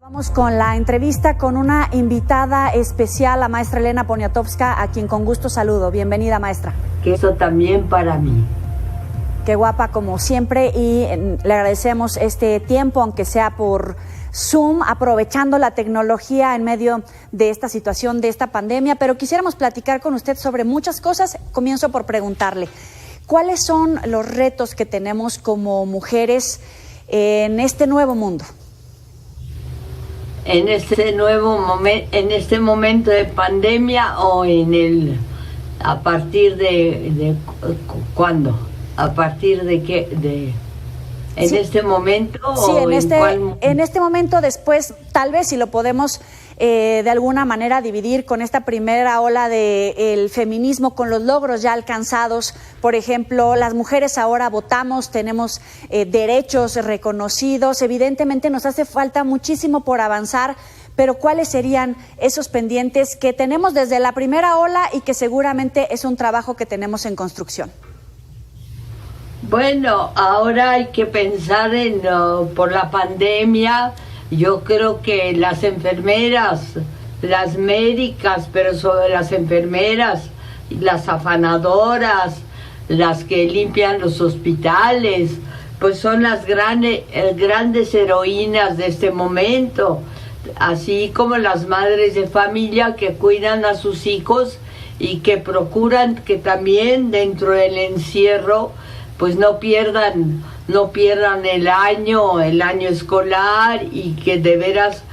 Vamos con la entrevista con una invitada especial, la maestra Elena Poniatowska, a quien con gusto saludo. Bienvenida, maestra. Que eso también para mí. Qué guapa como siempre y le agradecemos este tiempo, aunque sea por Zoom, aprovechando la tecnología en medio de esta situación, de esta pandemia, pero quisiéramos platicar con usted sobre muchas cosas. Comienzo por preguntarle, ¿cuáles son los retos que tenemos como mujeres en este nuevo mundo? En este momento de pandemia o a partir de ¿cuándo? ¿A partir de qué? ¿En sí. este momento? Sí, o en este momento, después, tal vez si lo podemos de alguna manera dividir con esta primera ola del feminismo, con los logros ya alcanzados. Por ejemplo, las mujeres ahora votamos, tenemos derechos reconocidos. Evidentemente nos hace falta muchísimo por avanzar, pero ¿cuáles serían esos pendientes que tenemos desde la primera ola y que seguramente es un trabajo que tenemos en construcción? Bueno, ahora hay que pensar por la pandemia. Yo creo que las enfermeras, las médicas, pero sobre las enfermeras, las afanadoras, las que limpian los hospitales, pues son las grandes heroínas de este momento, así como las madres de familia que cuidan a sus hijos y que procuran que también dentro del encierro pues no pierdan el año escolar, y que de veras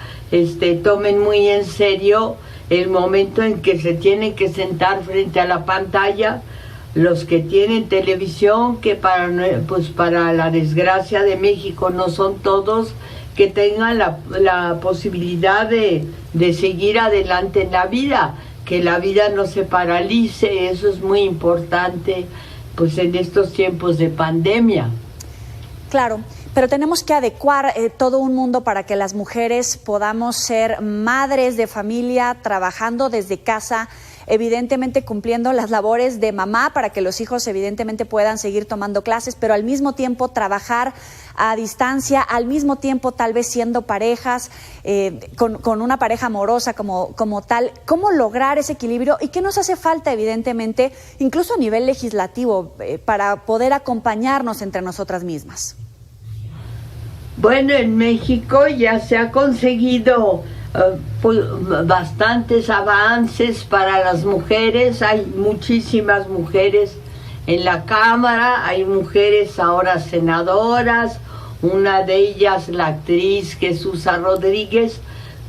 tomen muy en serio el momento en que se tienen que sentar frente a la pantalla. Los que tienen televisión, que para la desgracia de México no son todos, que tengan la posibilidad de seguir adelante en la vida, que la vida no se paralice. Eso es muy importante pues en estos tiempos de pandemia. Claro, pero tenemos que adecuar todo un mundo para que las mujeres podamos ser madres de familia, trabajando desde casa, evidentemente cumpliendo las labores de mamá para que los hijos evidentemente puedan seguir tomando clases, pero al mismo tiempo trabajar a distancia, al mismo tiempo tal vez siendo parejas, con una pareja amorosa como tal. ¿Cómo lograr ese equilibrio y qué nos hace falta evidentemente, incluso a nivel legislativo, para poder acompañarnos entre nosotras mismas? Bueno, en México ya se ha conseguido bastantes avances para las mujeres. Hay muchísimas mujeres en la Cámara, hay mujeres ahora senadoras, una de ellas la actriz Jesús Rodríguez,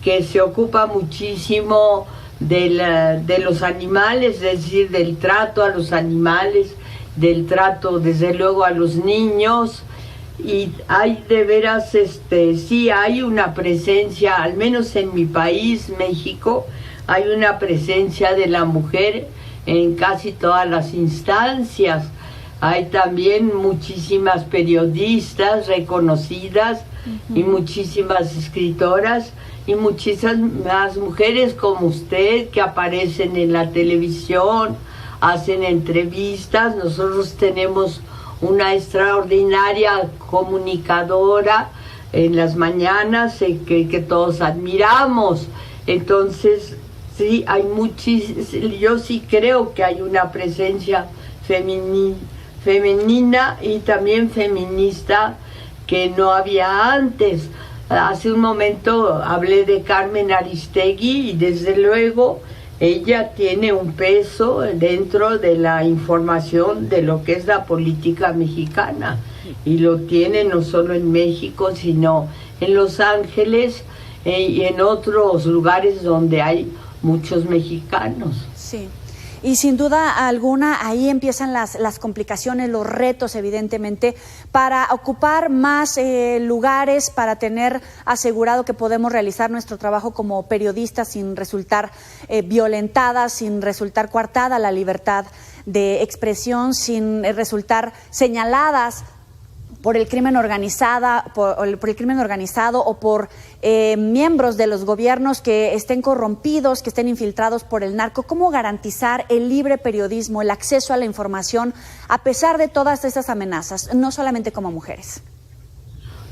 que se ocupa muchísimo de los animales, es decir, del trato a los animales, del trato desde luego a los niños. Y hay de veras, sí hay una presencia, al menos en mi país, México, hay una presencia de la mujer en casi todas las instancias. Hay también muchísimas periodistas reconocidas y muchísimas escritoras y muchísimas mujeres como usted que aparecen en la televisión, hacen entrevistas. Nosotros tenemos una extraordinaria comunicadora en las mañanas que todos admiramos. Entonces, sí, yo sí creo que hay una presencia femenina y también feminista que no había antes. Hace un momento hablé de Carmen Aristegui y desde luego ella tiene un peso dentro de la información de lo que es la política mexicana, y lo tiene no solo en México, sino en Los Ángeles y en otros lugares donde hay muchos mexicanos. Sí. Y sin duda alguna ahí empiezan las complicaciones, los retos evidentemente, para ocupar más lugares, para tener asegurado que podemos realizar nuestro trabajo como periodistas sin resultar violentadas, sin resultar coartada la libertad de expresión, sin resultar señaladas por el crimen organizado o por miembros de los gobiernos que estén corrompidos, que estén infiltrados por el narco. ¿Cómo garantizar el libre periodismo, el acceso a la información, a pesar de todas estas amenazas, no solamente como mujeres?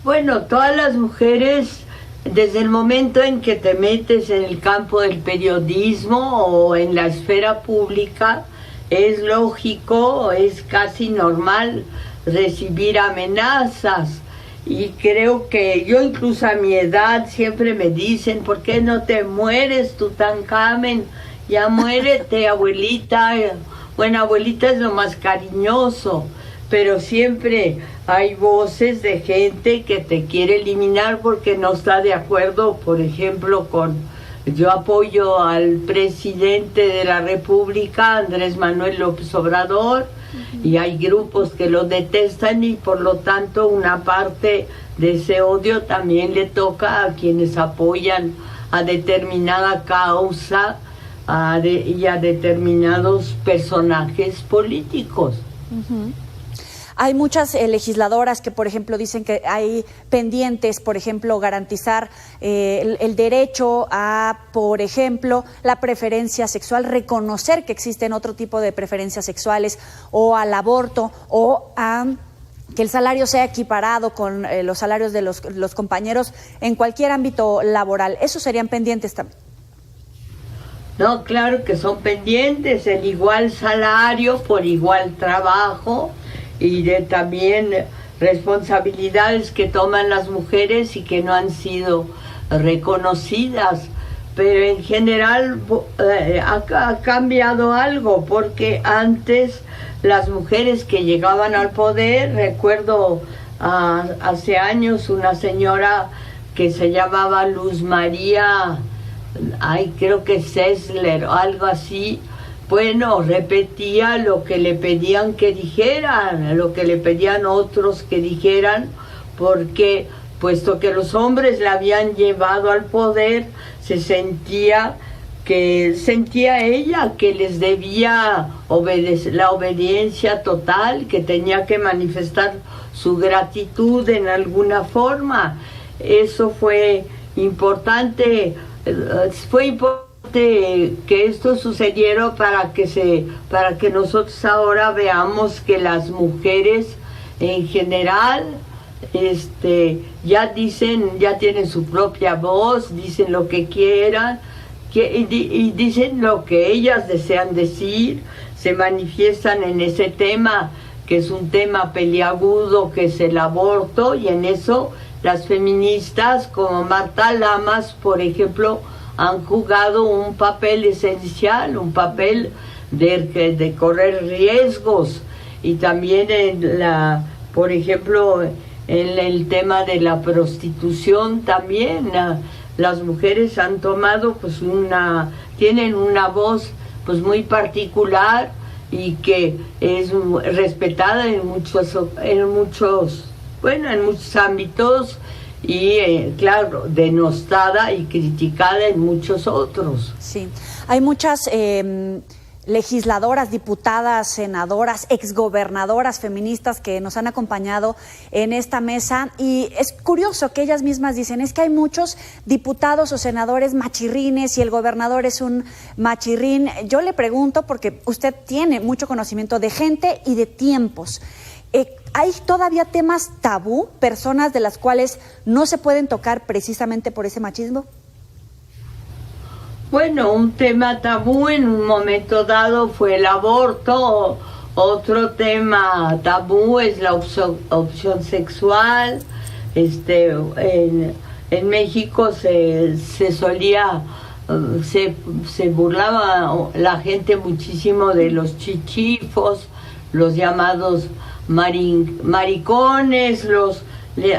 Bueno, todas las mujeres desde el momento en que te metes en el campo del periodismo o en la esfera pública, es lógico, es casi normal recibir amenazas. Y creo que yo incluso a mi edad siempre me dicen, ¿por qué no te mueres, Tutankamen? Ya muérete, abuelita. Bueno, abuelita es lo más cariñoso, pero siempre hay voces de gente que te quiere eliminar porque no está de acuerdo, por ejemplo, yo apoyo al presidente de la República, Andrés Manuel López Obrador, y hay grupos que lo detestan y por lo tanto una parte de ese odio también le toca a quienes apoyan a determinada causa y a determinados personajes políticos. Uh-huh. Hay muchas legisladoras que, por ejemplo, dicen que hay pendientes, por ejemplo, garantizar el derecho a, por ejemplo, la preferencia sexual, reconocer que existen otro tipo de preferencias sexuales, o al aborto, o a que el salario sea equiparado con los salarios de los compañeros en cualquier ámbito laboral. ¿Esos serían pendientes también? No, claro que son pendientes, el igual salario por igual trabajo, y también responsabilidades que toman las mujeres y que no han sido reconocidas. Pero en general ha cambiado algo, porque antes las mujeres que llegaban al poder, recuerdo hace años una señora que se llamaba Luz María, creo que Sessler o algo así, bueno, repetía lo que le pedían que dijeran, lo que le pedían otros que dijeran, porque puesto que los hombres la habían llevado al poder, sentía ella que les debía la obediencia total, que tenía que manifestar su gratitud en alguna forma. Eso fue importante, que esto sucediera para que nosotros ahora veamos que las mujeres en general ya tienen su propia voz, dicen lo que quieran y dicen lo que ellas desean decir, se manifiestan en ese tema que es un tema peliagudo, que es el aborto, y en eso las feministas como Marta Lamas, por ejemplo, han jugado un papel esencial, un papel de correr riesgos, y también por ejemplo, en el tema de la prostitución también las mujeres han tomado tienen una voz pues muy particular y que es respetada en muchos ámbitos, y claro, denostada y criticada en muchos otros. Sí, hay muchas legisladoras, diputadas, senadoras, exgobernadoras feministas que nos han acompañado en esta mesa, y es curioso que ellas mismas dicen, es que hay muchos diputados o senadores machirrines y el gobernador es un machirrín. Yo le pregunto, porque usted tiene mucho conocimiento de gente y de tiempos, ¿hay todavía temas tabú, personas de las cuales no se pueden tocar precisamente por ese machismo? Bueno, un tema tabú en un momento dado fue el aborto. Otro tema tabú es la opción sexual. En México se burlaba la gente muchísimo de los chichifos, los llamados maricones,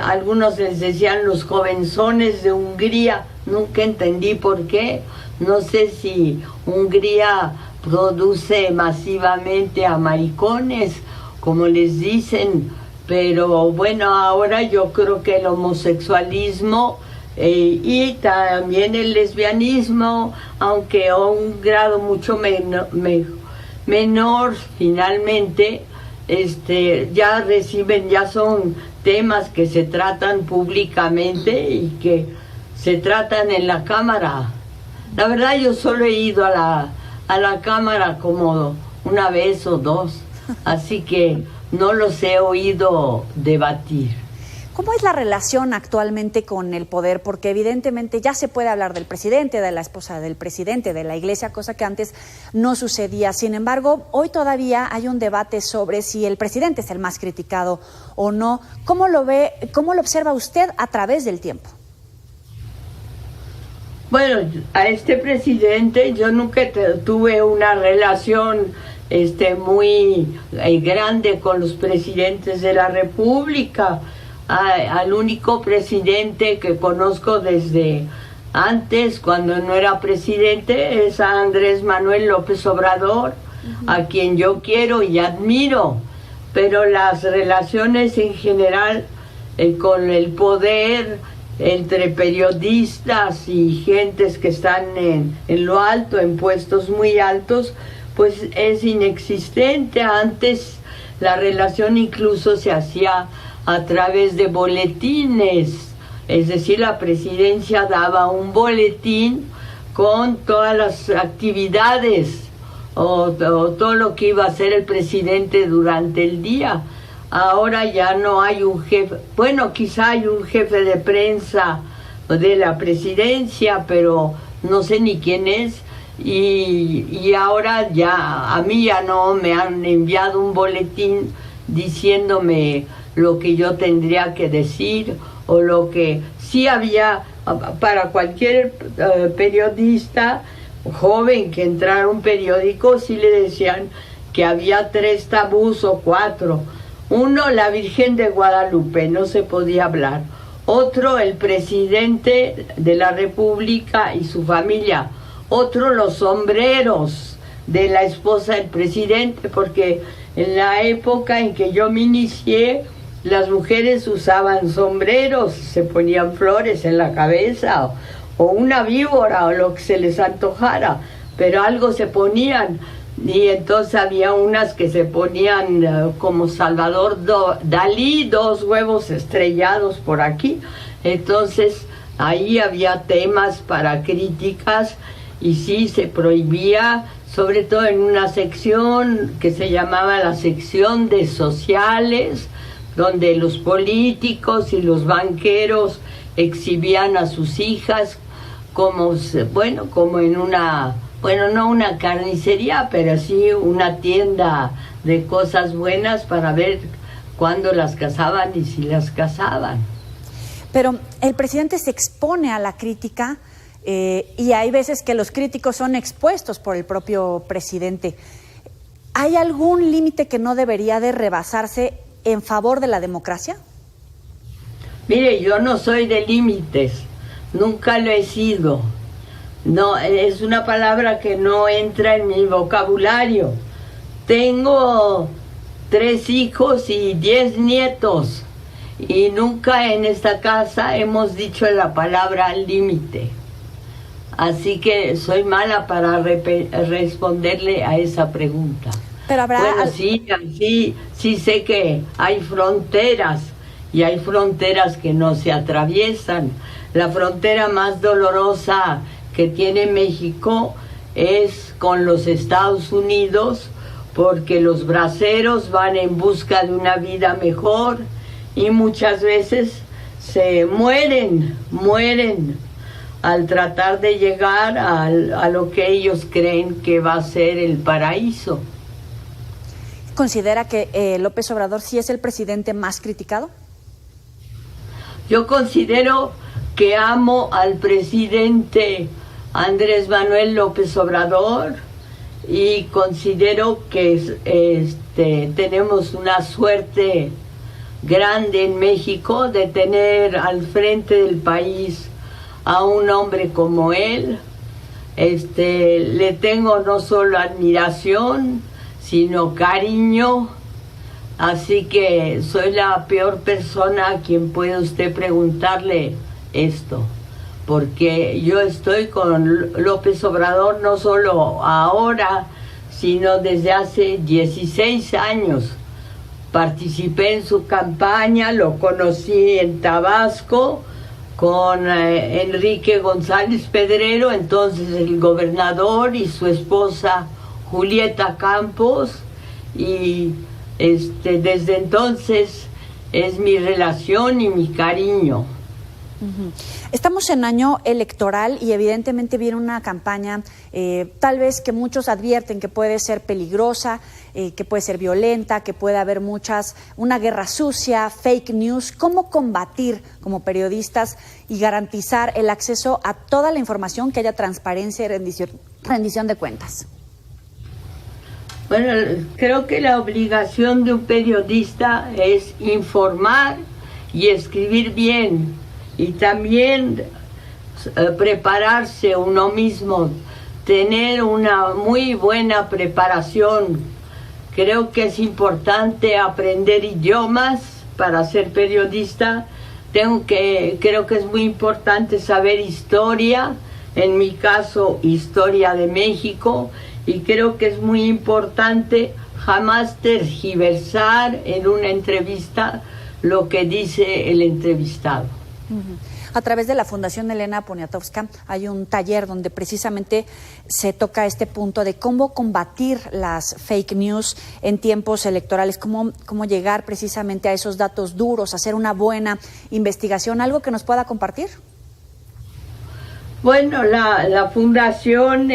algunos les decían los jovenzones de Hungría. Nunca entendí por qué. No sé si Hungría produce masivamente a maricones, como les dicen, pero bueno, ahora yo creo que el homosexualismo y también el lesbianismo, aunque a un grado mucho menor finalmente, ya son temas que se tratan públicamente y que se tratan en la Cámara. La verdad, yo solo he ido a la Cámara como una vez o dos, así que no los he oído debatir. ¿Cómo es la relación actualmente con el poder? Porque evidentemente ya se puede hablar del presidente, de la esposa del presidente, de la iglesia, cosa que antes no sucedía. Sin embargo, hoy todavía hay un debate sobre si el presidente es el más criticado o no. ¿Cómo lo ve, cómo lo observa usted a través del tiempo? Bueno, a este presidente yo nunca tuve una relación muy grande con los presidentes de la República. Al único presidente que conozco desde antes, cuando no era presidente, es a Andrés Manuel López Obrador, a quien yo quiero y admiro, pero las relaciones en general con el poder entre periodistas y gentes que están en lo alto, en puestos muy altos, pues es inexistente. Antes la relación incluso se hacía a través de boletines, es decir, la presidencia daba un boletín con todas las actividades o todo lo que iba a hacer el presidente durante el día. Ahora ya no hay un jefe, bueno, quizá hay un jefe de prensa de la presidencia, pero no sé ni quién es, y ahora ya, a mí ya no me han enviado un boletín diciéndome lo que yo tendría que decir, o lo que sí había para cualquier periodista joven que entrara a un periódico, sí le decían que había 3 tabús o 4. Uno, la Virgen de Guadalupe, no se podía hablar. Otro, el presidente de la República y su familia. Otro, los sombreros de la esposa del presidente, porque en la época en que yo me inicié, las mujeres usaban sombreros, se ponían flores en la cabeza, o una víbora, o lo que se les antojara, pero algo se ponían. Y entonces había unas que se ponían como Salvador Dalí, 2 huevos estrellados por aquí. Entonces ahí había temas para críticas y sí se prohibía, sobre todo en una sección que se llamaba la sección de sociales, donde los políticos y los banqueros exhibían a sus hijas como, bueno, como en una, bueno, no una carnicería, pero sí una tienda de cosas buenas para ver cuándo las casaban y si las casaban. Pero el presidente se expone a la crítica y hay veces que los críticos son expuestos por el propio presidente. ¿Hay algún límite que no debería de rebasarse en favor de la democracia? Mire, yo no soy de límites, nunca lo he sido. No, es una palabra que no entra en mi vocabulario. Tengo 3 hijos y 10 nietos y nunca en esta casa hemos dicho la palabra límite. Así que soy mala para responderle a esa pregunta. Pero habrá... Bueno, sí sé que hay fronteras y hay fronteras que no se atraviesan. La frontera más dolorosa que tiene México es con los Estados Unidos, porque los braceros van en busca de una vida mejor y muchas veces se mueren al tratar de llegar a lo que ellos creen que va a ser el paraíso. ¿Considera que López Obrador sí es el presidente más criticado? Yo considero que amo al presidente Andrés Manuel López Obrador y considero que tenemos una suerte grande en México de tener al frente del país a un hombre como él. Le tengo no solo admiración, sino cariño, así que soy la peor persona a quien puede usted preguntarle esto, porque yo estoy con López Obrador no solo ahora, sino desde hace 16 años. Participé en su campaña, lo conocí en Tabasco con Enrique González Pedrero, entonces el gobernador, y su esposa Julieta Campos, y desde entonces es mi relación y mi cariño. Estamos en año electoral y evidentemente viene una campaña tal vez que muchos advierten que puede ser peligrosa, que puede ser violenta, que puede haber una guerra sucia, fake news. ¿Cómo combatir como periodistas y garantizar el acceso a toda la información, que haya transparencia y rendición de cuentas? Bueno, creo que la obligación de un periodista es informar y escribir bien. Y también prepararse uno mismo, tener una muy buena preparación. Creo que es importante aprender idiomas para ser periodista. Creo que es muy importante saber historia, en mi caso, historia de México, y creo que es muy importante jamás tergiversar en una entrevista lo que dice el entrevistado. A través de la Fundación Elena Poniatowska hay un taller donde precisamente se toca este punto de cómo combatir las fake news en tiempos electorales, cómo llegar precisamente a esos datos duros, hacer una buena investigación. ¿Algo que nos pueda compartir? Bueno, la fundación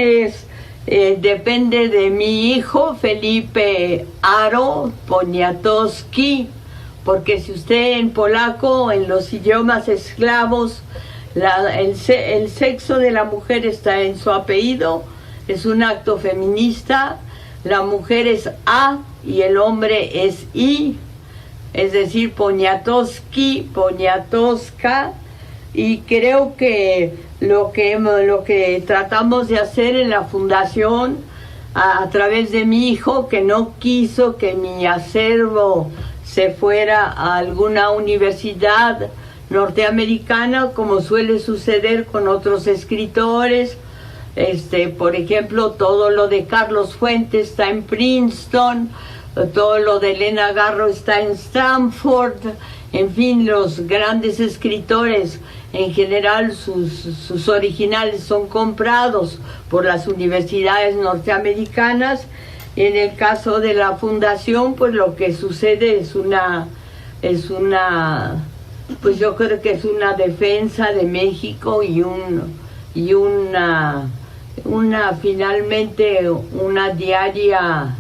depende de mi hijo Felipe Aro Poniatowski, porque si usted en polaco, en los idiomas eslavos, el sexo de la mujer está en su apellido, es un acto feminista, la mujer es A y el hombre es I, es decir, Poniatowski, Poniatowska, y creo que lo que tratamos de hacer en la fundación, a través de mi hijo, que no quiso que mi acervo se fuera a alguna universidad norteamericana, como suele suceder con otros escritores. Por ejemplo, todo lo de Carlos Fuentes está en Princeton, todo lo de Elena Garro está en Stanford, en fin, los grandes escritores, en general sus originales son comprados por las universidades norteamericanas. En el caso de la fundación, pues lo que sucede es una, pues yo creo que es una defensa de México y finalmente una diaria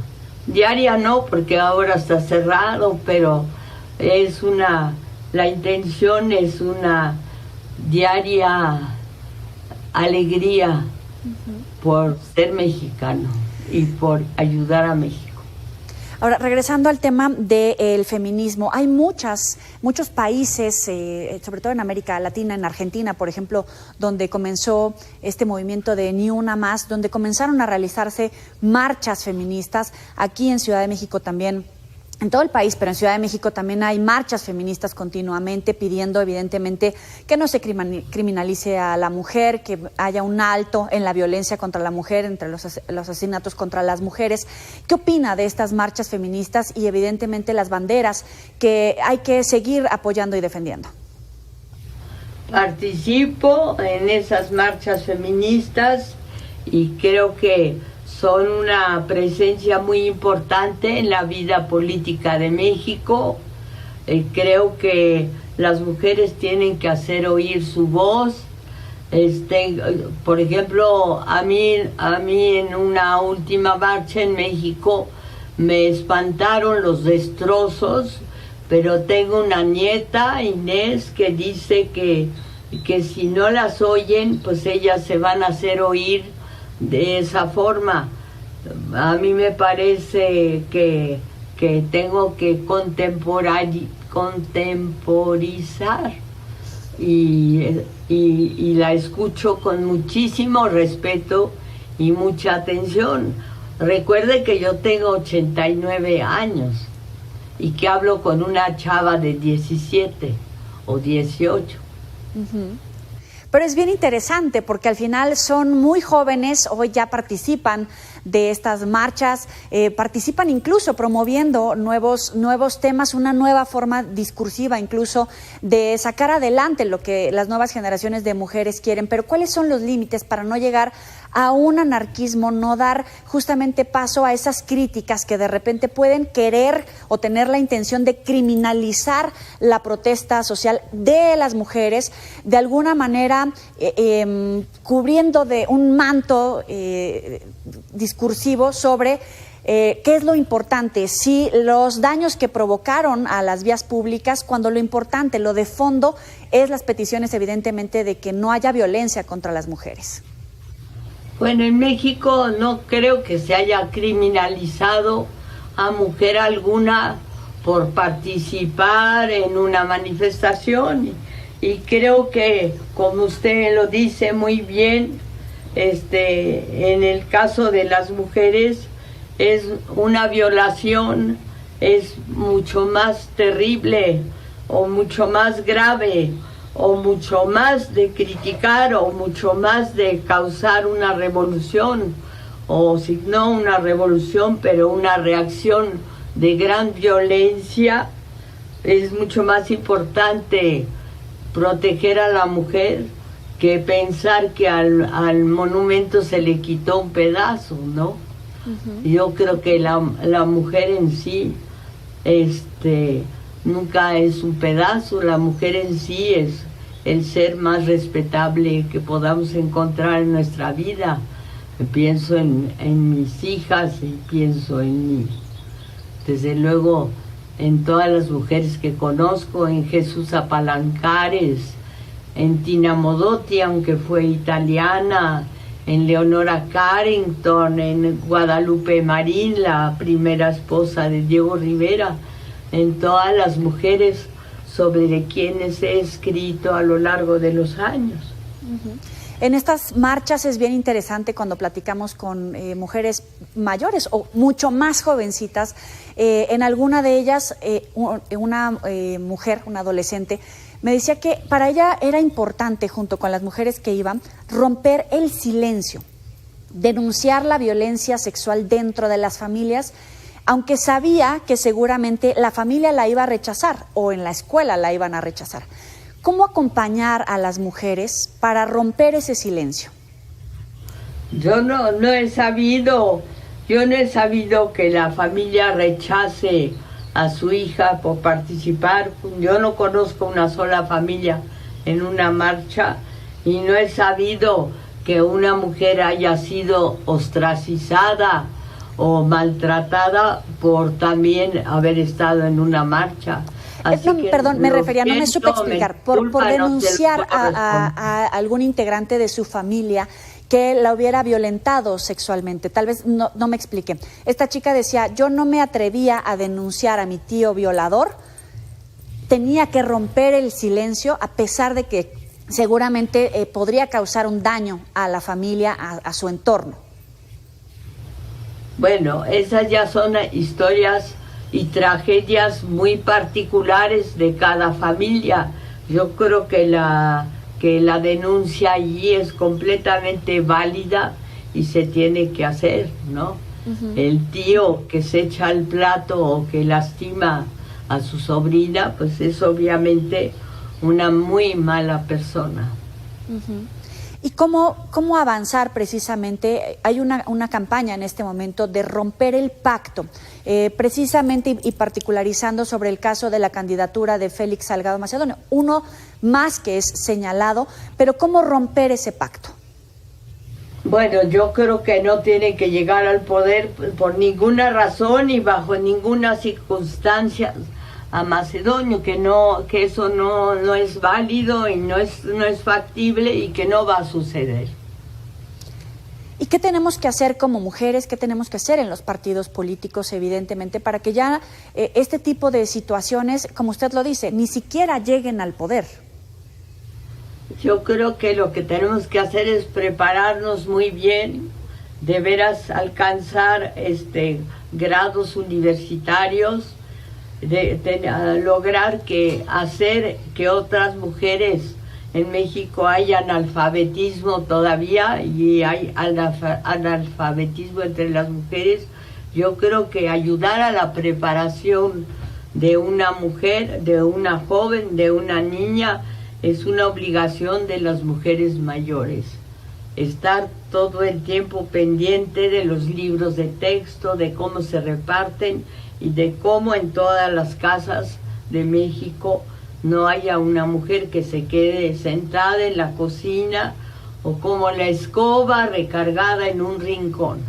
no, porque ahora está cerrado, pero la intención es una diaria alegría por ser mexicano y por ayudar a México. Ahora, regresando al tema del feminismo, hay muchos países, sobre todo en América Latina, en Argentina, por ejemplo, donde comenzó este movimiento de Ni Una Más, donde comenzaron a realizarse marchas feministas. Aquí en Ciudad de México también, en todo el país, pero en Ciudad de México también hay marchas feministas continuamente pidiendo, evidentemente, que no se criminalice a la mujer, que haya un alto en la violencia contra la mujer, entre los asesinatos contra las mujeres. ¿Qué opina de estas marchas feministas y, evidentemente, las banderas que hay que seguir apoyando y defendiendo? Participo en esas marchas feministas y creo que son una presencia muy importante en la vida política de México. Creo que las mujeres tienen que hacer oír su voz. Por ejemplo, a mí en una última marcha en México me espantaron los destrozos, pero tengo una nieta, Inés, que dice que si no las oyen, pues ellas se van a hacer oír de esa forma. A mí me parece que tengo que contemporizar y la escucho con muchísimo respeto y mucha atención. Recuerde que yo tengo 89 años y que hablo con una chava de 17 o 18. Pero es bien interesante porque al final son muy jóvenes, hoy ya participan de estas marchas, participan incluso promoviendo nuevos temas, una nueva forma discursiva incluso de sacar adelante lo que las nuevas generaciones de mujeres quieren. Pero ¿cuáles son los límites para no llegar a un anarquismo, no dar justamente paso a esas críticas que de repente pueden querer o tener la intención de criminalizar la protesta social de las mujeres, de alguna manera cubriendo de un manto discursivo sobre qué es lo importante, si los daños que provocaron a las vías públicas, cuando lo importante, lo de fondo, es las peticiones evidentemente de que no haya violencia contra las mujeres? Bueno, en México no creo que se haya criminalizado a mujer alguna por participar en una manifestación, y creo que, como usted lo dice muy bien, en el caso de las mujeres es una violación, es mucho más terrible o mucho más grave, o mucho más de criticar, o mucho más de causar una revolución, o si no una revolución, pero una reacción de gran violencia. Es mucho más importante proteger a la mujer que pensar que al monumento se le quitó un pedazo, ¿no? Uh-huh. Yo creo que la mujer en sí nunca es un pedazo. La mujer en sí es el ser más respetable que podamos encontrar en nuestra vida. Pienso en mis hijas y pienso en mí. Desde luego en todas las mujeres que conozco, en Jesús Apalancares, en Tina Modotti, aunque fue italiana, en Leonora Carrington, en Guadalupe Marín, la primera esposa de Diego Rivera, en todas las mujeres sobre quienes he escrito a lo largo de los años. Uh-huh. En estas marchas es bien interesante cuando platicamos con mujeres mayores o mucho más jovencitas. En alguna de ellas, una mujer, una adolescente, me decía que para ella era importante, junto con las mujeres que iban, romper el silencio, denunciar la violencia sexual dentro de las familias, aunque sabía que seguramente la familia la iba a rechazar o en la escuela la iban a rechazar. ¿Cómo acompañar a las mujeres para romper ese silencio? Yo no he sabido que la familia rechace a su hija por participar. Yo no conozco una sola familia en una marcha, y no he sabido que una mujer haya sido ostracizada o maltratada por también haber estado en una marcha. Perdón, me refería, no me supe explicar, por denunciar a algún integrante de su familia que la hubiera violentado sexualmente. Tal vez no me expliqué. Esta chica decía, yo no me atrevía a denunciar a mi tío violador, tenía que romper el silencio a pesar de que seguramente podría causar un daño a la familia, a su entorno. Bueno, esas ya son historias y tragedias muy particulares de cada familia. Yo creo que la denuncia allí es completamente válida y se tiene que hacer, ¿no? Uh-huh. El tío que se echa al plato o que lastima a su sobrina, pues es obviamente una muy mala persona. Uh-huh. ¿Y cómo avanzar precisamente? Hay una campaña en este momento de romper el pacto, precisamente y particularizando sobre el caso de la candidatura de Félix Salgado Macedonio. Uno más que es señalado, pero ¿cómo romper ese pacto? Bueno, yo creo que no tiene que llegar al poder por ninguna razón y bajo ninguna circunstancia a Macedonio, que eso no es válido y no es factible y que no va a suceder. ¿Y qué tenemos que hacer como mujeres? ¿Qué tenemos que hacer en los partidos políticos, evidentemente, para que ya este tipo de situaciones, como usted lo dice, ni siquiera lleguen al poder? Yo creo que lo que tenemos que hacer es prepararnos muy bien, de veras alcanzar grados universitarios, de lograr hacer que otras mujeres En México hay analfabetismo todavía y hay analfabetismo entre las mujeres. Yo creo que ayudar a la preparación de una mujer, de una joven, de una niña, es una obligación de las mujeres mayores. Estar todo el tiempo pendiente de los libros de texto, de cómo se reparten y de cómo en todas las casas de México no haya una mujer que se quede sentada en la cocina o como la escoba recargada en un rincón.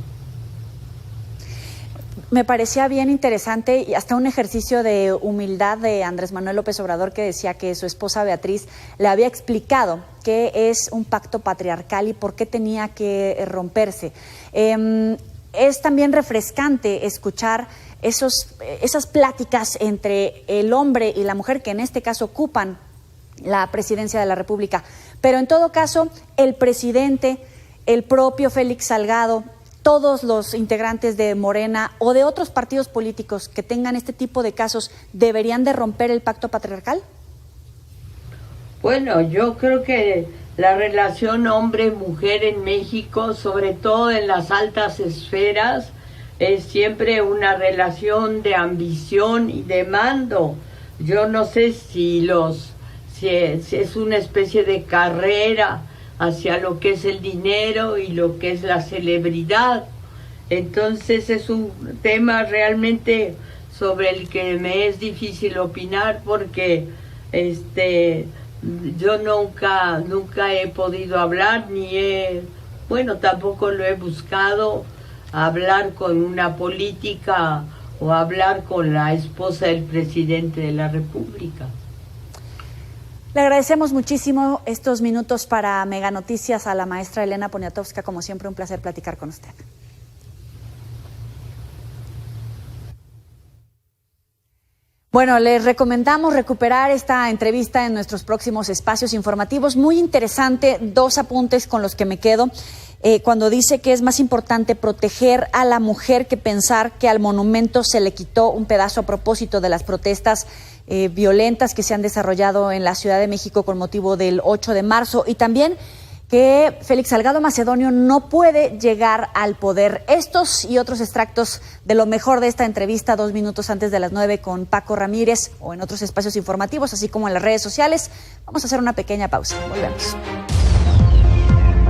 Me parecía bien interesante y hasta un ejercicio de humildad de Andrés Manuel López Obrador, que decía que su esposa Beatriz le había explicado qué es un pacto patriarcal y por qué tenía que romperse. Es también refrescante escuchar esas pláticas entre el hombre y la mujer que en este caso ocupan la presidencia de la República. Pero en todo caso, el presidente, el propio Félix Salgado, todos los integrantes de Morena o de otros partidos políticos que tengan este tipo de casos, ¿deberían de romper el pacto patriarcal? Bueno, yo creo que la relación hombre-mujer en México, sobre todo en las altas esferas, es siempre una relación de ambición y de mando. Yo no sé si es una especie de carrera hacia lo que es el dinero y lo que es la celebridad. Entonces es un tema realmente sobre el que me es difícil opinar porque yo nunca he podido hablar tampoco lo he buscado, hablar con una política o hablar con la esposa del presidente de la República. Le agradecemos muchísimo estos minutos para Mega Noticias a la maestra Elena Poniatowska. Como siempre, un placer platicar con usted. Bueno, les recomendamos recuperar esta entrevista en nuestros próximos espacios informativos. Muy interesante, 2 apuntes con los que me quedo. Cuando dice que es más importante proteger a la mujer que pensar que al monumento se le quitó un pedazo a propósito de las protestas violentas que se han desarrollado en la Ciudad de México con motivo del 8 de marzo y también que Félix Salgado Macedonio no puede llegar al poder. Estos y otros extractos de lo mejor de esta entrevista 2 minutos antes de las 9 con Paco Ramírez o en otros espacios informativos, así como en las redes sociales. Vamos a hacer una pequeña pausa. Volvemos.